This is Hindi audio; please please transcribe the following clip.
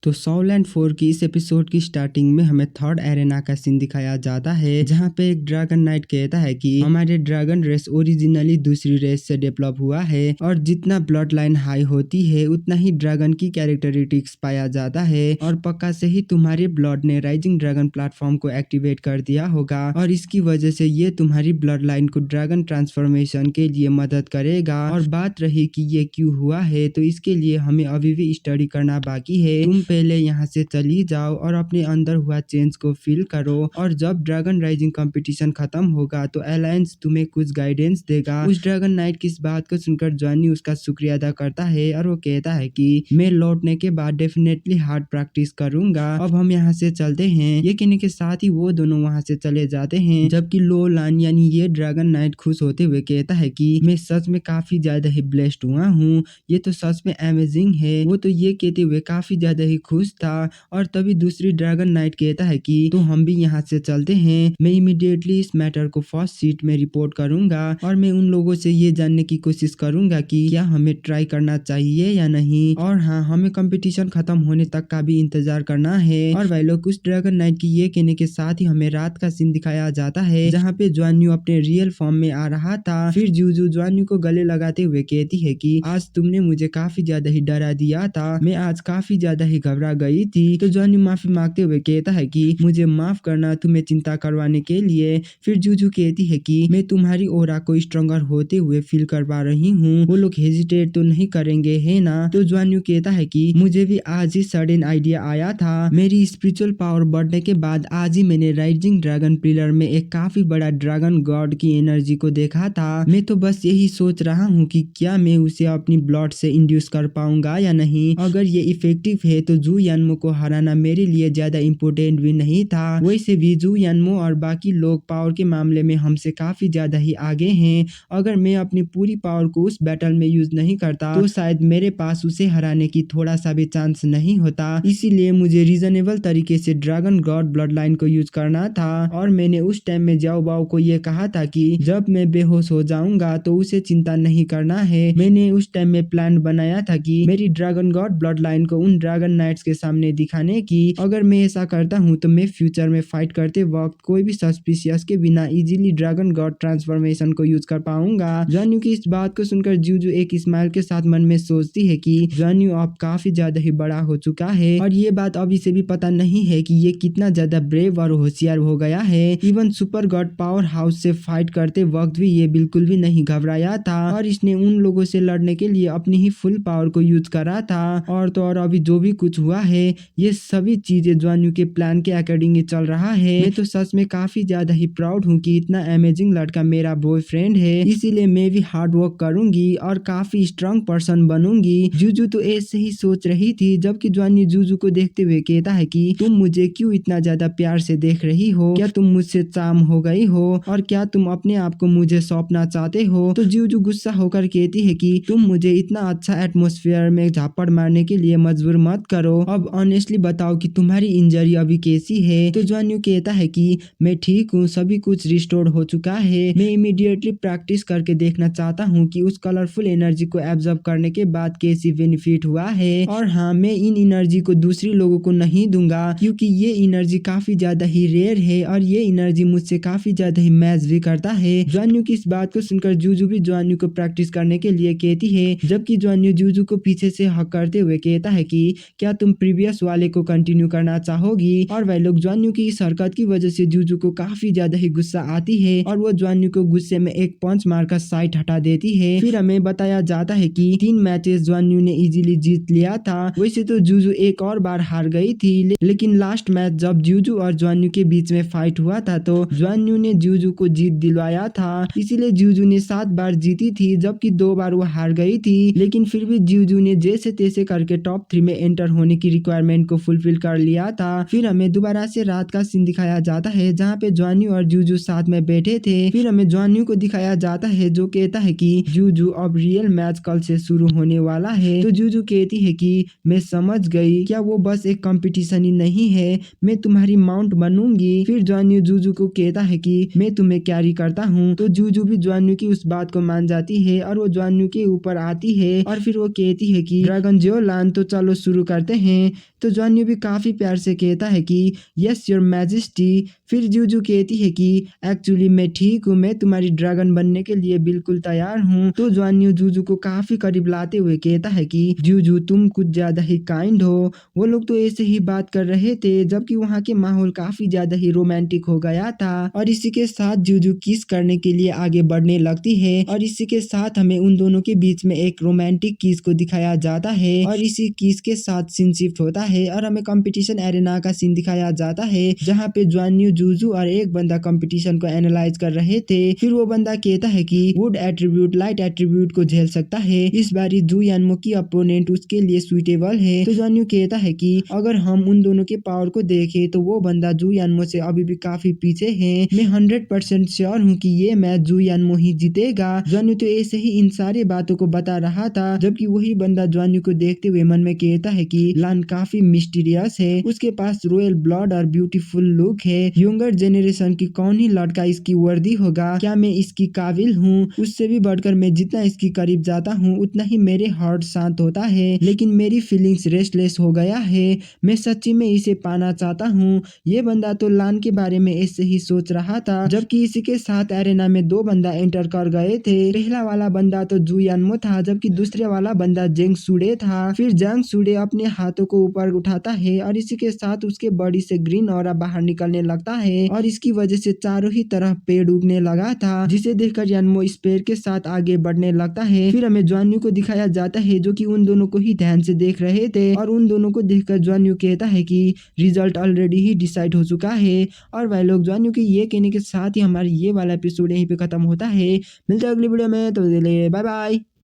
तो सॉलैंड 4 की इस एपिसोड की स्टार्टिंग में हमें थर्ड एरेना का सीन दिखाया जाता है, जहाँ पे एक ड्रैगन नाइट कहता है कि हमारे ड्रैगन रेस ओरिजिनली दूसरी रेस से डेवलप हुआ है और जितना ब्लड लाइन हाई होती है उतना ही ड्रैगन की कैरेक्टरिस्टिक्स पाया जाता है और पक्का से ही तुम्हारे ब्लड ने राइजिंग ड्रैगन प्लेटफॉर्म को एक्टिवेट कर दिया होगा और इसकी वजह से ये तुम्हारी ब्लड लाइन को ड्रैगन ट्रांसफॉर्मेशन के लिए मदद करेगा। और बात रही कि ये क्यों हुआ है, तो इसके लिए हमें अभी भी स्टडी करना बाकी है। तुम पहले यहाँ से चली जाओ और अपने अंदर हुआ चेंज को फील करो और जब ड्रैगन राइजिंग कंपटीशन खत्म होगा तो अलायंस तुम्हें कुछ गाइडेंस देगा। उस ड्रैगन नाइट की इस बात को सुनकर जॉनी उसका शुक्रिया अदा करता है और वो कहता है कि मैं लौटने के बाद डेफिनेटली हार्ड प्रैक्टिस करूंगा, अब हम यहाँ से चलते हैं। ये कहने के साथ ही वो दोनों वहाँ से चले जाते हैं, जबकि लोलान यानी ये ड्रैगन नाइट खुश होते हुए कहता है कि मैं सच में काफी ज्यादा ही ब्लेस्ड हुआ हूँ, ये तो सच में अमेजिंग है। वो तो ये कहते हुए काफी ज्यादा ही खुश था और तभी दूसरी ड्रैगन नाइट कहता है कि तो हम भी यहाँ से चलते हैं, मैं इमीडिएटली इस मैटर को फर्स्ट सीट में रिपोर्ट करूंगा और मैं उन लोगों से ये जानने की कोशिश करूंगा कि क्या हमें ट्राई करना चाहिए या नहीं, और हाँ हमें कंपटीशन खत्म होने तक का भी इंतजार करना है। और वह लोग उस ड्रैगन नाइट की ये कहने के साथ ही हमें रात का सीन दिखाया जाता है, जहाँ पे ज्वान्यू अपने रियल फॉर्म में आ रहा था। फिर जूजू ज्वान्यू को गले लगाते हुए कहती है कि आज तुमने मुझे काफी ज्यादा ही डरा दिया था, मैं आज काफी ज्यादा ही घबरा गई थी। तो जॉनी माफी मांगते हुए कहता है कि मुझे माफ करना तुम्हें चिंता करवाने के लिए। फिर जूजू कहती है कि मैं तुम्हारी ओरा को स्ट्रॉन्गर होते हुए फील कर पा रही हूँ, वो लोग हेजिटेट तो नहीं करेंगे है ना। तो जॉनी कहता है कि मुझे भी आज ही सडन आइडिया आया था, मेरी स्पिरिचुअल पावर बढ़ने के बाद आज ही मैंने राइजिंग ड्रैगन पिलर में एक काफी बड़ा ड्रैगन गॉड की एनर्जी को देखा था। मैं तो बस यही सोच रहा हूँ कि क्या मैं उसे अपनी ब्लड से इंड्यूस कर पाऊंगा या नहीं। अगर ये इफेक्टिव है तो जू यानमो को हराना मेरे लिए ज्यादा इम्पोर्टेंट भी नहीं था। वैसे भी जू यानमो और बाकी लोग पावर के मामले में हमसे काफी ज्यादा ही आगे हैं। अगर मैं अपनी पूरी पावर को उस बैटल में यूज नहीं करता तो शायद मेरे पास उसे हराने की थोड़ा सा भी चांस नहीं होता। इसीलिए मुझे रीजनेबल तरीके से ड्रैगन गॉड ब्लड लाइन को यूज करना था और मैंने उस टाइम में जाओ बाओ को ये कहा था कि जब मैं बेहोश हो जाऊंगा तो उसे चिंता नहीं करना है। मैंने उस टाइम में प्लान बनाया था कि मेरी ड्रैगन गॉड ब्लड लाइन को उन ड्रैगन नाइट्स के सामने दिखाने की। अगर मैं ऐसा करता हूँ तो मैं फ्यूचर में फाइट करते वक्त कोई भी सस्पिशियस के बिना इजीली ड्रैगन गॉड ट्रांसफॉर्मेशन को यूज कर पाऊंगा। जॉन्यू की इस बात को सुनकर जूजू एक स्माइल के साथ मन में सोचती है कि जॉन्यू अब काफी ज्यादा ही बड़ा हो चुका है और ये बात अभी से भी पता नहीं है कि ये कितना ज्यादा ब्रेव और होशियार हो गया है। Even super God power house से फाइट करते वक्त भी ये बिल्कुल भी नहीं घबराया था और इसने उन लोगों से लड़ने के लिए अपनी ही फुल पावर को यूज करा था। और तो और अभी जो भी कुछ हुआ है ये सभी चीजें जॉन्यू के प्लान के अकॉर्डिंग ही चल रहा है। मैं तो सच में काफी ज्यादा ही प्राउड हूँ कि इतना अमेजिंग लड़का मेरा बॉयफ्रेंड है, इसीलिए मैं भी हार्ड वर्क करूंगी और काफी स्ट्रांग पर्सन बनूंगी। जूजू तो ऐसे ही सोच रही थी, जबकि जॉनी जूजू को देखते हुए कहता है कि तुम मुझे क्यों इतना ज्यादा प्यार से देख रही हो, क्या तुम मुझसे चार्म हो गई हो और क्या तुम अपने आप को मुझे सौंपना चाहते हो। तो जूजू गुस्सा होकर कहती है कि तुम मुझे इतना अच्छा एटमॉस्फेयर में झापड़ मारने के लिए मजबूर मत करो, अब ऑनेस्टली बताओ कि तुम्हारी इंजरी अभी कैसी है। तो जॉन्यू कहता है कि मैं ठीक हूँ, सभी कुछ रिस्टोर हो चुका है, मैं इमीडिएटली प्रैक्टिस करके देखना चाहता हूँ कि उस कलरफुल एनर्जी को एब्जॉर्ब करने के बाद कैसी बेनिफिट हुआ है। और हाँ, मैं इन एनर्जी को दूसरी लोगों को नहीं दूंगा क्योंकि ये एनर्जी काफी ज्यादा ही रेयर है और ये एनर्जी मुझसे काफी ज्यादा ही मैच भी करता है। जॉन्यू की इस बात को सुनकर जूजू भी जॉन्यू को प्रैक्टिस करने के लिए कहती है, जबकि जॉन्यू जूजू को पीछे से हक करते हुए कहता है कि क्या तुम प्रीवियस वाले को कंटिन्यू करना चाहोगी। और वह लोग जॉन्यू की इस हरकत की वजह से जूजू को काफी ज्यादा ही गुस्सा आती है और वो जॉन्यू को गुस्से में एक पंच मारकर साइड हटा देती है। फिर हमें बताया जाता है कि 3 मैचेस जॉन्यू ने इजीली जीत लिया था। वैसे तो जूजू एक और बार हार गई थी, लेकिन लास्ट मैच जब जूजू और जॉन्यू के बीच में फाइट हुआ था तो जॉन्यू ने जूजू को जीत दिलवाया था, इसीलिए जूजू ने 7 बार जीती थी, जबकि 2 बार वो हार गई थी। लेकिन फिर भी जूजू ने जैसे तैसे करके टॉप 3 में एंटर होने की रिक्वायरमेंट को फुलफिल कर लिया था। फिर हमें दोबारा से रात का सीन दिखाया जाता है, जहाँ पे जॉन्यू और जूजू साथ में बैठे थे। फिर हमें जॉन्यू को दिखाया जाता है जो कहता है कि जूजू अब रियल मैच कल से शुरू होने वाला है। तो जूजू कहती है कि मैं समझ गई, क्या वो बस एक कंपटीशन ही नहीं है, मैं तुम्हारी माउंट बनूंगी। फिर जॉन्यू जूजू को कहता है कि मैं तुम्हें कैरी करता हूँ। तो जूजू भी जॉन्यू की उस बात को मान जाती है और वो जॉन्यू के ऊपर आती है और फिर वो कहती है कि ड्रैगन जियोलान तो चलो शुरू करते हैं। तो जुआनयू भी काफी प्यार से कहता है कि यस योर मैजेस्टी। फिर जूजू कहती है कि एक्चुअली मैं ठीक हूँ, मैं तुम्हारी ड्रैगन बनने के लिए बिल्कुल तैयार हूँ। तो जुआनयू जूजू को काफी करीब लाते हुए कहता है कि जूजू तुम कुछ ज्यादा ही काइंड हो। वो लोग तो ऐसे ही बात कर रहे थे जबकि वहाँ के माहौल काफी ज्यादा ही रोमांटिक हो गया था और इसी के साथ जूजू किस करने के लिए आगे बढ़ने लगती है और इसी के साथ हमें उन दोनों के बीच में एक रोमांटिक किस को दिखाया जाता है और इसी किस के साथ सीन शिफ्ट होता है और हमें कंपटीशन एरेना का सीन दिखाया जाता है जहाँ पे जुआनयू जूजू और एक बंदा कंपटीशन को एनालाइज कर रहे थे। फिर वो बंदा कहता है कि वुड एट्रीब्यूट लाइट एट्रीब्यूट को झेल सकता है, इस बारी जू यानमो की अपोनेंट उसके लिए सुइटेबल है। तो जुआनयू कहता है कि अगर हम उन दोनों के पावर को देखें तो वो बंदा जू यानमो से अभी भी काफी पीछे है। मैं 100% श्योर हूँ कि ये मैच जू यानमो ही जीतेगा। जुआनयू तो ऐसे ही इन सारी बातों को बता रहा था जबकि वही बंदा जुआनयू को देखते हुए मन में कहता है कि लान काफी मिस्टीरियस है, उसके पास रॉयल ब्लड और ब्यूटीफुल लुक है। यंगर जेनरेशन की कौन ही लड़का इसकी वर्दी होगा, क्या मैं इसकी काबिल हूँ? उससे भी बढ़कर मैं जितना इसकी करीब जाता हूँ उतना ही मेरे हार्ट शांत होता है, लेकिन मेरी फीलिंग्स रेस्टलेस हो गया है। मैं सच्ची में इसे पाना चाहता हूँ। ये बंदा तो लान के बारे में ऐसे ही सोच रहा था जबकि इसी के साथ एरेना में दो बंदा एंटर कर गए थे। पहला वाला बंदा तो जू यानमो था जबकि दूसरे वाला बंदा जेंग सुडे था। फिर जेंग सुडे अपने हाथों को ऊपर उठाता है और इसी के साथ उसके बॉडी से ग्रीन ऑरा बाहर निकलने लगता है और इसकी वजह से चारों ही तरफ पेड़ उगने लगा था, जिसे देखकर यानमो इस पेड़ के साथ आगे बढ़ने लगता है। फिर हमें जुआनयू को दिखाया जाता है जो कि उन दोनों को ही ध्यान से देख रहे थे और उन दोनों को देखकर जुआनयू कहता है कि रिजल्ट ऑलरेडी ही डिसाइड हो चुका है। और भाई लोग जुआनयू के ये कहने के साथ ही हमारा ये वाला एपिसोड यहीं पे खत्म होता है। मिलते हैं अगली वीडियो में, तो बाय बाय।